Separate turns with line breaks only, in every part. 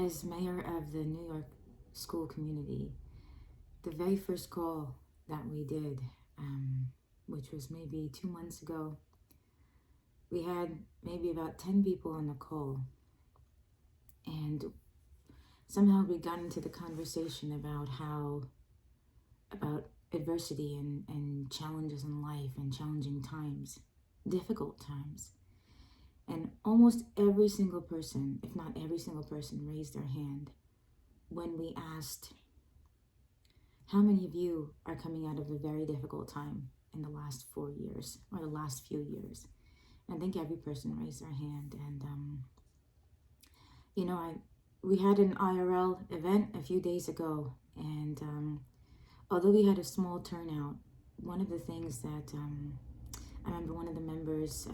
As mayor of the New York school community, the very first call that we did, which was maybe 2 months ago, we had maybe about 10 people on the call. And somehow we got into the conversation about adversity and challenges in life and challenging times, difficult times. And almost every single person, if not every single person, raised their hand when we asked, how many of you are coming out of a very difficult time in the last 4 years or the last few years? And I think every person raised their hand. And, we had an IRL event a few days ago. And although we had a small turnout, one of the things that I remember one of the members,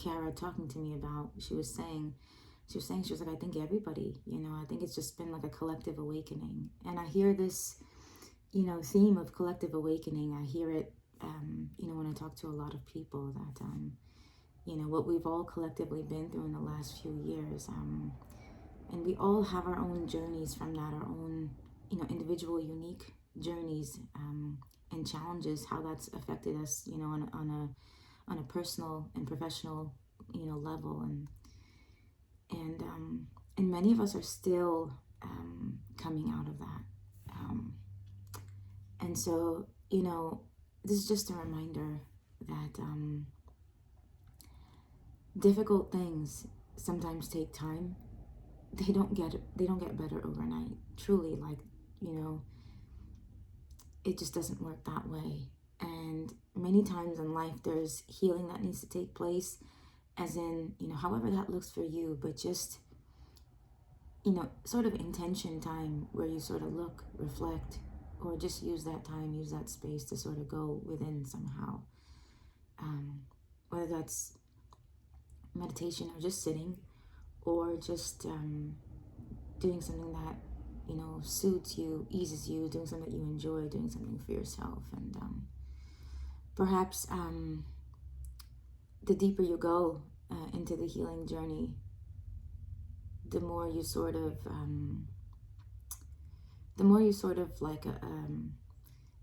Kara, talking to me about, she was like, I think everybody, I think it's just been like a collective awakening. And I hear this, theme of collective awakening. I hear it, when I talk to a lot of people that, what we've all collectively been through in the last few years. And we all have our own journeys from that, our own, individual, unique journeys, and challenges, how that's affected us, on a personal and professional, level. And many of us are still coming out of that. And so, this is just a reminder that difficult things sometimes take time. They don't get better overnight. Truly, it just doesn't work that way. And many times in life, there's healing that needs to take place, as in, however that looks for you, but just, sort of intention time where you sort of look, reflect, or just use that time, use that space to sort of go within somehow. Whether that's meditation or just sitting, or just doing something that, suits you, eases you, doing something that you enjoy, doing something for yourself. And perhaps the deeper you go into the healing journey, the more you sort of like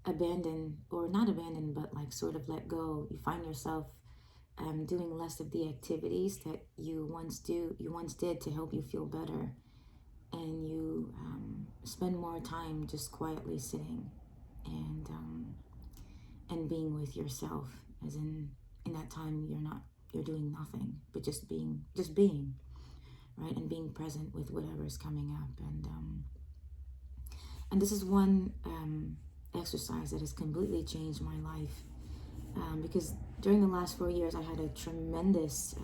abandon, or not abandon, but like sort of let go. You find yourself doing less of the activities that you once did to help you feel better, and you spend more time just quietly sitting and being with yourself, as in that time you're doing nothing but just being, right, and being present with whatever's coming up. And this is one exercise that has completely changed my life, because during the last 4 years I had a tremendous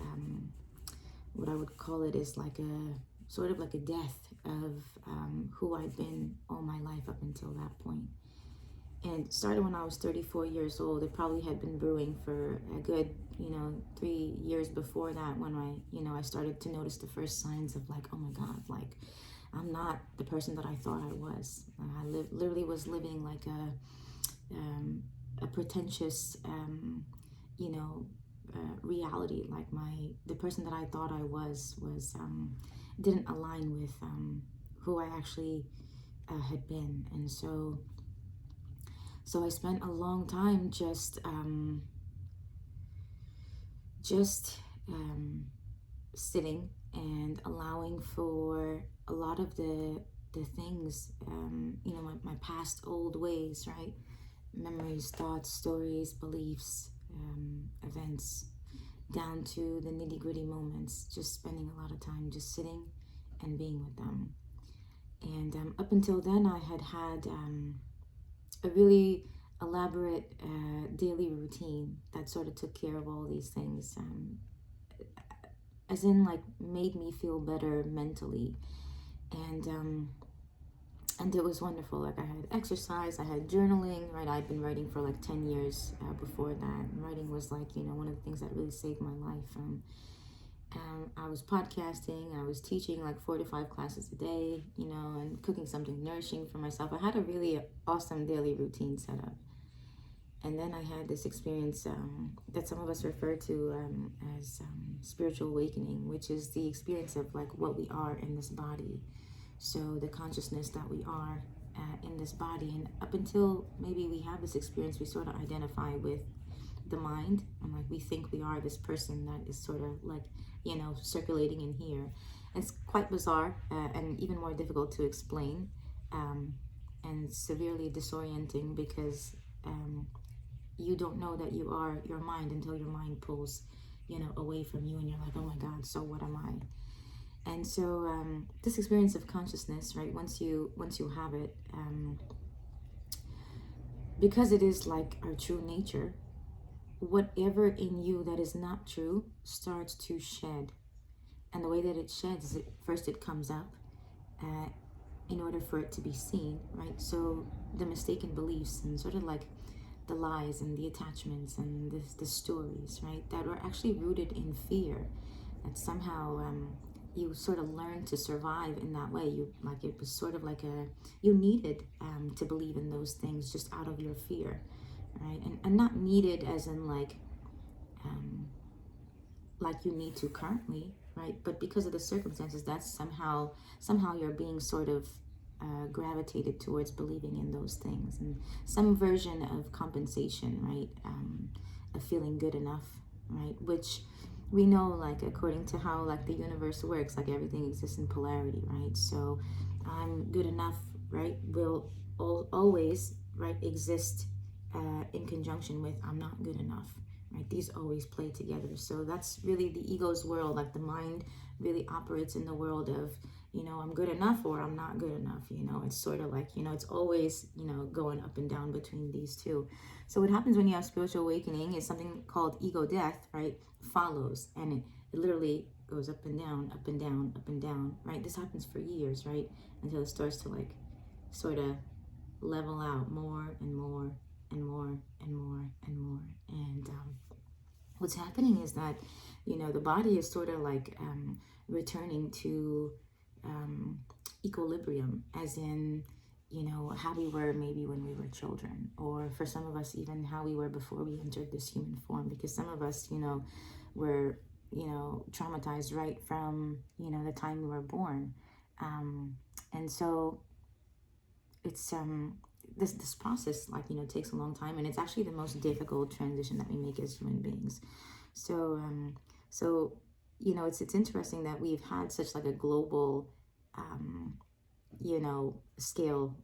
what I would call it is like a sort of like a death of who I'd been all my life up until that point. And it started when I was 34 years old. It probably had been brewing for a good, 3 years before that, when I started to notice the first signs of like, oh my God, like I'm not the person that I thought I was. I literally was living like a pretentious, reality. Like the person that I thought I was didn't align with who I actually had been. And so I spent a long time just sitting and allowing for a lot of the things, my past old ways, right? Memories, thoughts, stories, beliefs, events, down to the nitty-gritty moments, just spending a lot of time just sitting and being with them. And up until then, I had a really elaborate daily routine that sort of took care of all these things, as in like made me feel better mentally. And it was wonderful. Like I had exercise, I had journaling, right? I'd been writing for like 10 years before that. And writing was like, one of the things that really saved my life. I was podcasting, I was teaching like 4 to 5 classes a day, and cooking something nourishing for myself. I had a really awesome daily routine set up. And then I had this experience that some of us refer to as spiritual awakening, which is the experience of like what we are in this body. So the consciousness that we are in this body. And up until maybe we have this experience, we sort of identify with the mind, and like we think we are this person that is sort of like, you know, circulating in here. It's quite bizarre and even more difficult to explain, and severely disorienting, because you don't know that you are your mind until your mind pulls, you know, away from you, and you're like, oh my God, so what am I? And so this experience of consciousness, right, once you have it, because it is like our true nature, whatever in you that is not true starts to shed. And the way that it sheds, first it comes up in order for it to be seen, right? So the mistaken beliefs and sort of like the lies and the attachments and the stories, right, that were actually rooted in fear, that somehow you sort of learned to survive in that way. You, like, it was sort of like you needed to believe in those things just out of your fear, right? And not needed as in like you need to currently, right? But because of the circumstances, that's somehow you're being sort of gravitated towards believing in those things, and some version of compensation, right? Of feeling good enough, right? Which we know, like, according to how like the universe works, like everything exists in polarity, right? So I'm good enough, right, will always, right, exist in conjunction with I'm not good enough, right? These always play together. So that's really the ego's world. Like the mind really operates in the world of, you know, I'm good enough or I'm not good enough. You know, it's sort of like, you know, it's always, you know, going up and down between these two. So what happens when you have spiritual awakening is something called ego death, right? Follows, and it literally goes up and down, up and down, up and down, right? This happens for years, right? Until it starts to like sort of level out more and more and more and more and more. And what's happening is that, you know, the body is sort of like returning to equilibrium, as in, you know, how we were maybe when we were children, or for some of us even how we were before we entered this human form, because some of us, you know, were, you know, traumatized right from, you know, the time we were born. And so it's this process, like, you know, takes a long time, and it's actually the most difficult transition that we make as human beings. So so, you know, it's interesting that we've had such like a global you know, scale,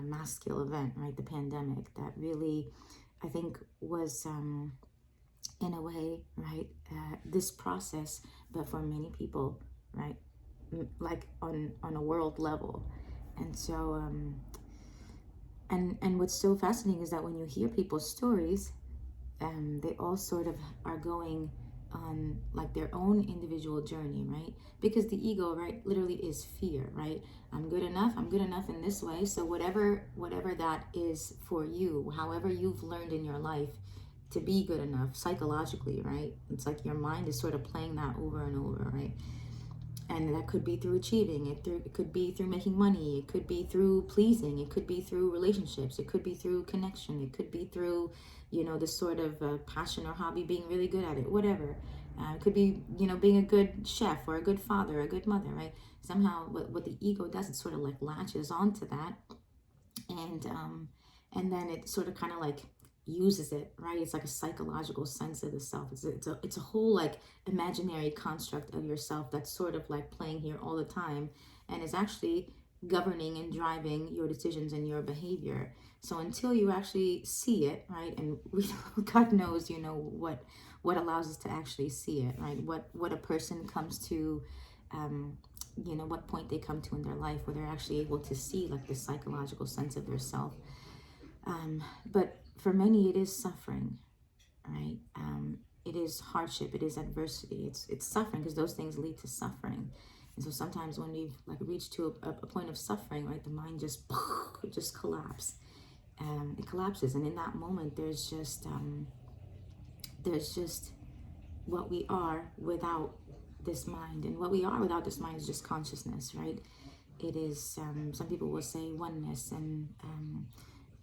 mass scale event, right? The pandemic, that really, I think, was in a way, right, this process, but for many people, right, like on a world level. And so and what's so fascinating is that when you hear people's stories, they all sort of are going on like their own individual journey, right? Because the ego, right, literally is fear, right? I'm good enough in this way. So whatever that is for you, however you've learned in your life to be good enough psychologically, right? It's like your mind is sort of playing that over and over, right? And that could be through achieving it, it could be through making money, it could be through pleasing, it could be through relationships, it could be through connection, it could be through, you know, this sort of passion or hobby, being really good at it, whatever. It could be, you know, being a good chef or a good father, a good mother, right? Somehow what the ego does, it sort of like latches onto that, and then it sort of kind of like uses it, right? It's like a psychological sense of the self. It's a whole like imaginary construct of yourself that's sort of like playing here all the time, and is actually governing and driving your decisions and your behavior. So until you actually see it, right, and we, God knows, you know, what allows us to actually see it, right? What a person comes to, you know, what point they come to in their life where they're actually able to see like the psychological sense of their self. But for many, it is suffering, right? It is hardship, it is adversity, it's suffering, because those things lead to suffering. And so sometimes when we've like reached to a point of suffering, right, the mind just collapses. It collapses, and in that moment, there's just what we are without this mind, and what we are without this mind is just consciousness, right? It is some people will say oneness, and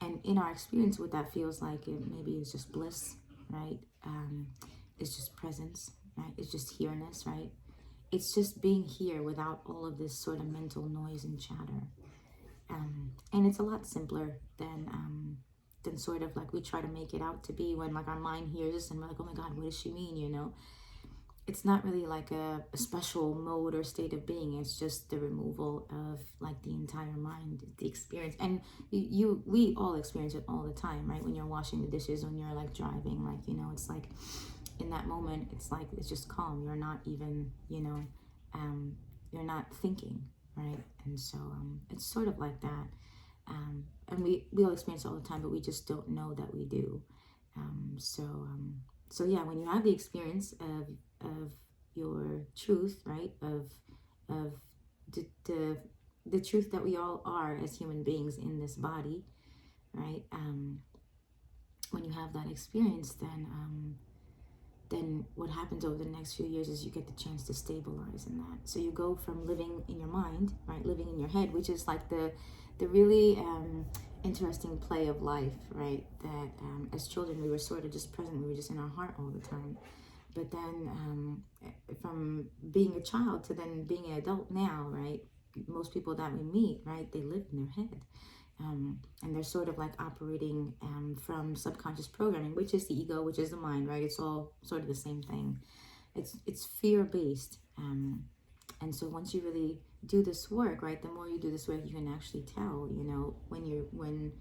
And in our experience, what that feels like, it maybe is just bliss, right? It's just presence, right? It's just here-ness, right? It's just being here without all of this sort of mental noise and chatter. And it's a lot simpler than sort of like we try to make it out to be, when like our mind hears us and we're like, oh my God, what does she mean, you know? It's not really like a special mode or state of being. It's just the removal of like the entire mind, the experience. And we all experience it all the time, right? When you're washing the dishes, when you're like driving, like, you know, it's like in that moment, it's like, it's just calm. You're not even, you know, you're not thinking, right? And so it's sort of like that. And we all experience it all the time, but we just don't know that we do. So yeah, when you have the experience of your truth, right? Of the truth that we all are as human beings in this body, right? When you have that experience, then what happens over the next few years is you get the chance to stabilize in that. So you go from living in your mind, right? Living in your head, which is like the really interesting play of life, right? That as children, we were sort of just present. We were just in our heart all the time. But then from being a child to then being an adult now, right? Most people that we meet, right? They live in their head. And they're sort of like operating from subconscious programming, which is the ego, which is the mind, right? It's all sort of the same thing. It's fear-based. And so once you really do this work, right, the more you do this work, you can actually tell, you know, when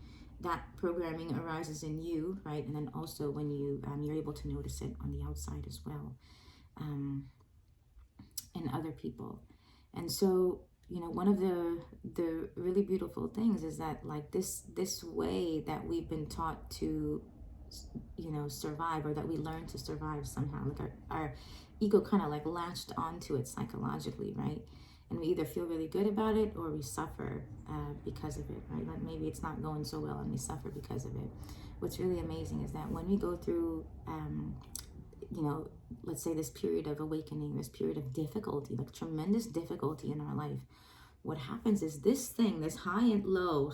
that programming arises in you, right, and then also when you're able to notice it on the outside as well, in other people. And so, you know, one of the really beautiful things is that like this way that we've been taught to, you know, survive, or that we learn to survive somehow, like our ego kind of like latched onto it psychologically, right? And we either feel really good about it or we suffer because of it, right? Like maybe it's not going so well and we suffer because of it. What's really amazing is that when we go through you know, let's say this period of awakening, this period of difficulty, like tremendous difficulty in our life, what happens is this thing, this high low,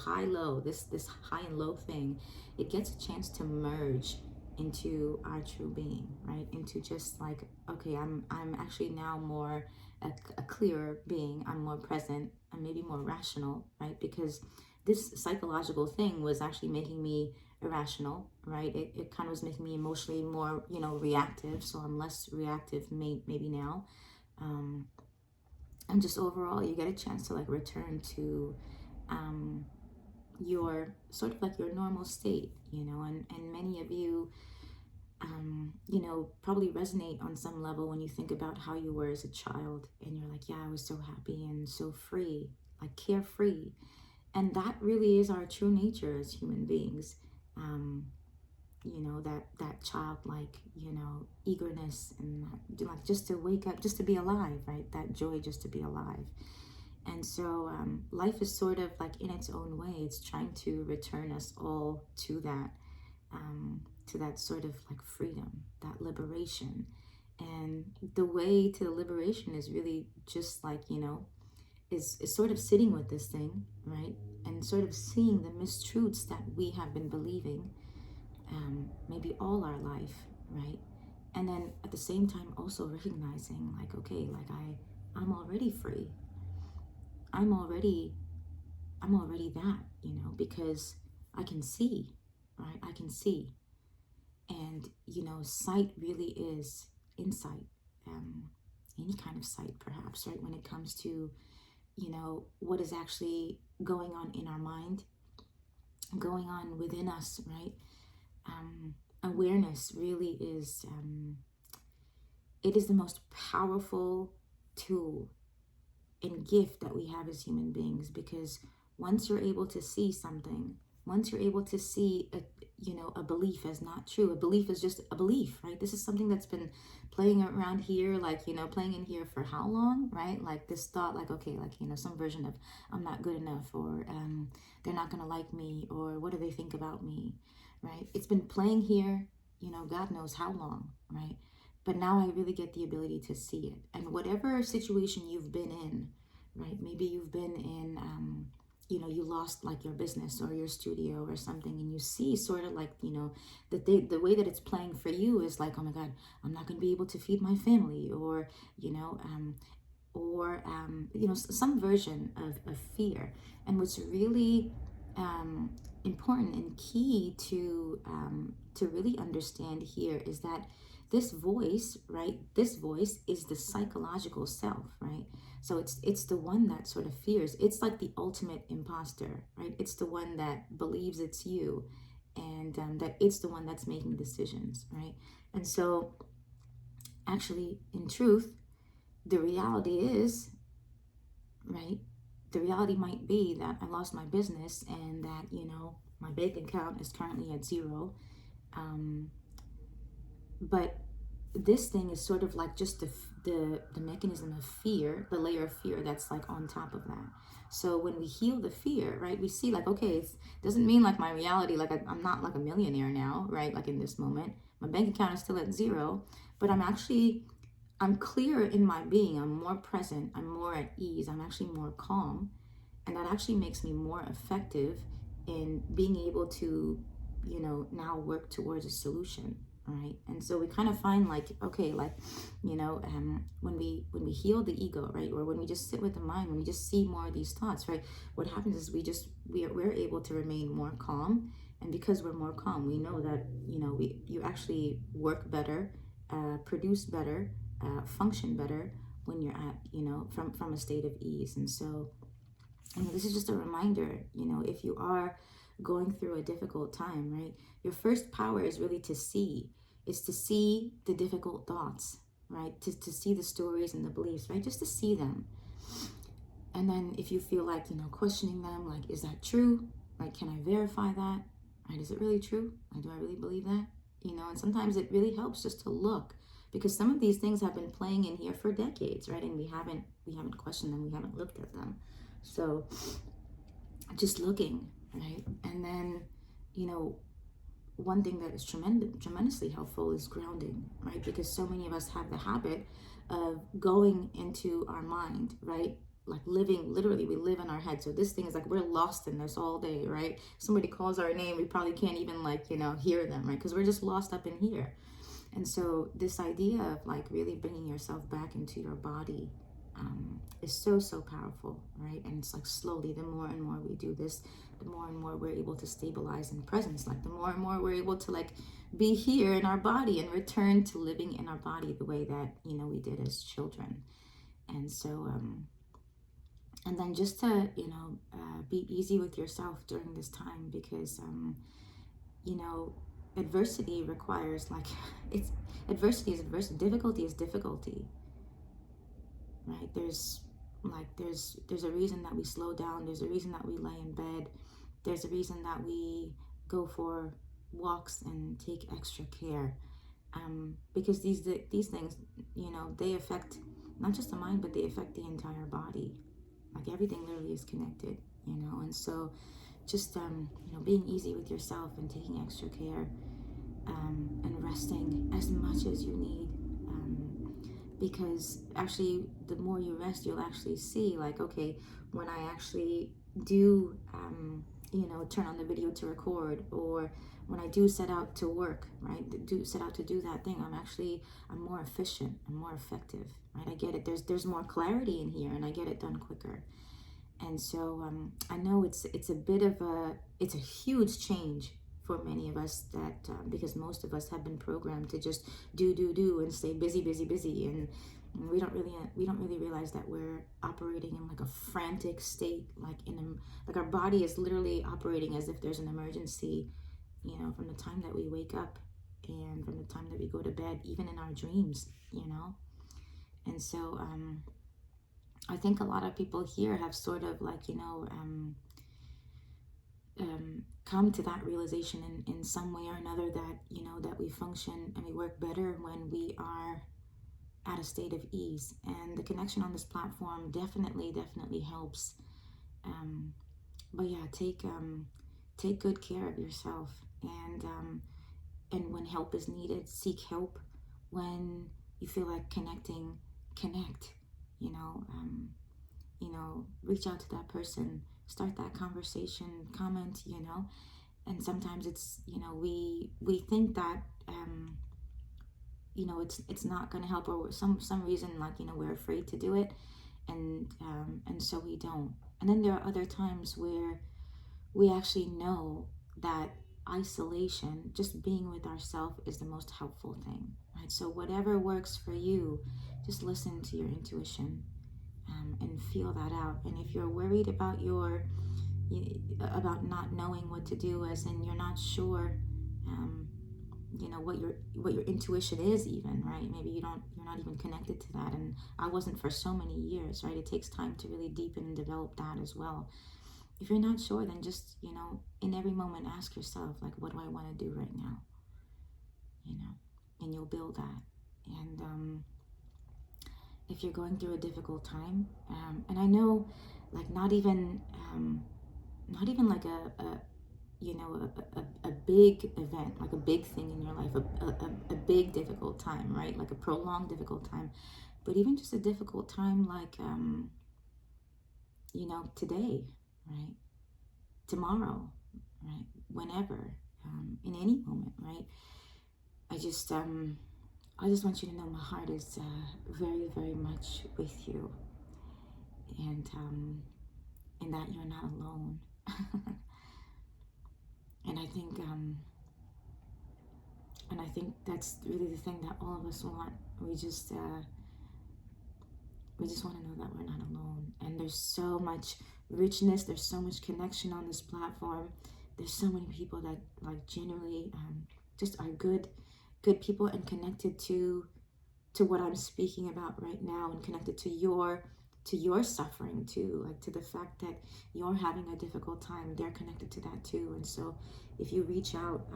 this high and low thing, it gets a chance to merge into our true being, right? Into just like, okay, I'm actually now more a clearer being. I'm more present. I'm maybe more rational, right? Because this psychological thing was actually making me irrational, right? It kind of was making me emotionally more, you know, reactive. So I'm less reactive maybe now. And just overall, you get a chance to like return to your sort of like your normal state, you know, and many of you, you know, probably resonate on some level when you think about how you were as a child and you're like, yeah, I was so happy and so free, like carefree. And that really is our true nature as human beings. You know, that childlike, you know, eagerness and like just to wake up, just to be alive, right? That joy just to be alive. And so life is sort of like in its own way, it's trying to return us all to that sort of like freedom, that liberation. And the way to the liberation is really just like, you know, is sort of sitting with this thing, right? And sort of seeing the mistruths that we have been believing maybe all our life, right? And then at the same time also recognizing like, okay, like I'm already free. I'm already that, you know, because I can see, right? I can see. And, you know, sight really is insight, any kind of sight perhaps, right? When it comes to, you know, what is actually going on in our mind, going on within us, right? Awareness really is, it is the most powerful tool and gift that we have as human beings, because once you're able to see something, once you're able to see a belief as not true, a belief is just a belief, right? This is something that's been playing around here, like, you know, playing in here for how long, right? Like this thought, like, okay, like, you know, some version of I'm not good enough, or they're not gonna like me, or what do they think about me, right? It's been playing here, you know, God knows how long, right? But now I really get the ability to see it. And whatever situation you've been in, right? Maybe you've been in, you lost like your business or your studio or something, and you see sort of like, the way that it's playing for you is like, oh my God, I'm not going to be able to feed my family, or, some version of fear. And what's really important and key to really understand here is that this voice, right? This voice is the psychological self, right? So it's the one that sort of fears. It's like the ultimate imposter, right? It's the one that believes it's you, and that it's the one that's making decisions, right? And so, actually, in truth, the reality is, right? The reality might be that I lost my business, and that, my bank account is currently at zero. But this thing is sort of like just the mechanism of fear, the layer of fear that's like on top of that. So when we heal the fear, right, we see like, okay, it doesn't mean like my reality, like I'm not like a millionaire now, right? Like in this moment, my bank account is still at zero, but I'm clear in my being. I'm more present. I'm more at ease. I'm actually more calm. And that actually makes me more effective in being able to, now work towards a solution, right? And so we kind of find like, okay, like, when we heal the ego, right, or when we just sit with the mind, when we just see more of these thoughts, right, what happens is we're able to remain more calm. And because we're more calm, we know that, you actually work better, produce better, function better when you're at, from a state of ease. And so, this is just a reminder, if you are going through a difficult time, right, your first power is really to see, the difficult thoughts, right, to see the stories and the beliefs, right, just to see them. And then if you feel like, questioning them, like, is that true? Like, can I verify that? Right, is it really true? Like, do I really believe that? And sometimes it really helps just to look, because some of these things have been playing in here for decades, right? And we haven't questioned them, we haven't looked at them. So just looking, right? And then, one thing that is tremendously helpful is grounding, right? Because so many of us have the habit of going into our mind, right? Like literally, we live in our head. So this thing is like, we're lost in this all day, right? Somebody calls our name, we probably can't even hear them, right? Because we're just lost up in here. And so this idea of like really bringing yourself back into your body is so powerful, right? And it's like slowly, the more and more we do this, the more and more we're able to stabilize in presence. Like the more and more we're able to like be here in our body and return to living in our body the way that we did as children. And so and then just to be easy with yourself during this time, because adversity requires like adversity is adversity, difficulty is difficulty, right? There's a reason that we slow down. There's a reason that we lay in bed. There's a reason that we go for walks and take extra care, because these things, they affect not just the mind, but they affect the entire body. Like everything literally is connected, and so just being easy with yourself and taking extra care, and resting as much as you need, because actually the more you rest, you'll actually see like, okay, when I actually do turn on the video to record, or when I do set out to work, right, set out to do that thing, I'm more efficient, I'm more effective, right? I get it, there's more clarity in here, and I get it done quicker. And so I know it's a huge change for many of us, that because most of us have been programmed to just do and stay busy, and we don't really realize that we're operating in like a frantic state, like like our body is literally operating as if there's an emergency, from the time that we wake up and from the time that we go to bed, even in our dreams, And so I think a lot of people here have sort of like, come to that realization in some way or another, that, that we function and we work better when we are at a state of ease. And the connection on this platform definitely helps. But yeah, take good care of yourself, and when help is needed, seek help. When you feel like connecting, connect. reach out to that person, start that conversation, comment, and sometimes it's, we think that, it's not going to help, or some reason, like, we're afraid to do it, and so we don't. And then there are other times where we actually know that isolation, just being with ourselves, is the most helpful thing, right? So whatever works for you, just listen to your intuition, and feel that out. And if you're worried about about not knowing what to do, as in you're not sure, what your intuition is, even, right? Maybe you're not even connected to that, and I wasn't for so many years, right? It takes time to really deepen and develop that as well. If you're not sure, then just, in every moment, ask yourself, like, what do I want to do right now? And you'll build that. And if you're going through a difficult time, and I know, like, not even like a big event, like a big thing in your life, a big difficult time, right? Like a prolonged difficult time, but even just a difficult time, like, today, right? Tomorrow, right? Whenever, in any moment, right? I just want you to know my heart is very, very much with you, and that you're not alone. And I think that's really the thing that all of us want. We just want to know that we're not alone. And there's so much richness. There's so much connection on this platform. There's so many people that, like, genuinely just are good people, and connected to what I'm speaking about right now, and connected to your suffering too, like, to the fact that you're having a difficult time. They're connected to that too. And so if you reach out,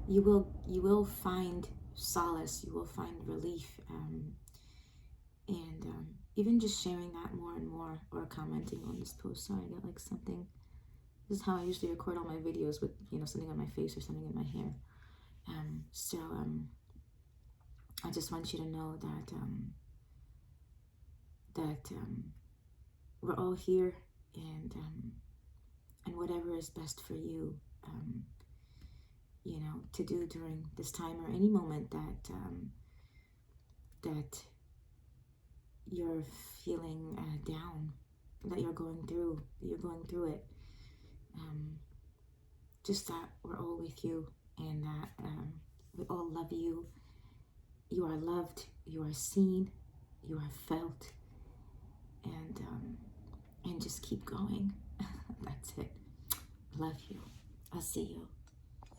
you will find solace, you will find relief, and even just sharing that more and more, or commenting on this post. Sorry, I got like something. This is how I usually record all my videos, with something on my face or something in my hair. So I just want you to know that we're all here, and whatever is best for you, to do during this time, or any moment that you're feeling down, that you're going through it. Just that we're all with you, and that we all love you. You are loved, you are seen, you are felt, and just keep going. That's it. Love you. I'll see you.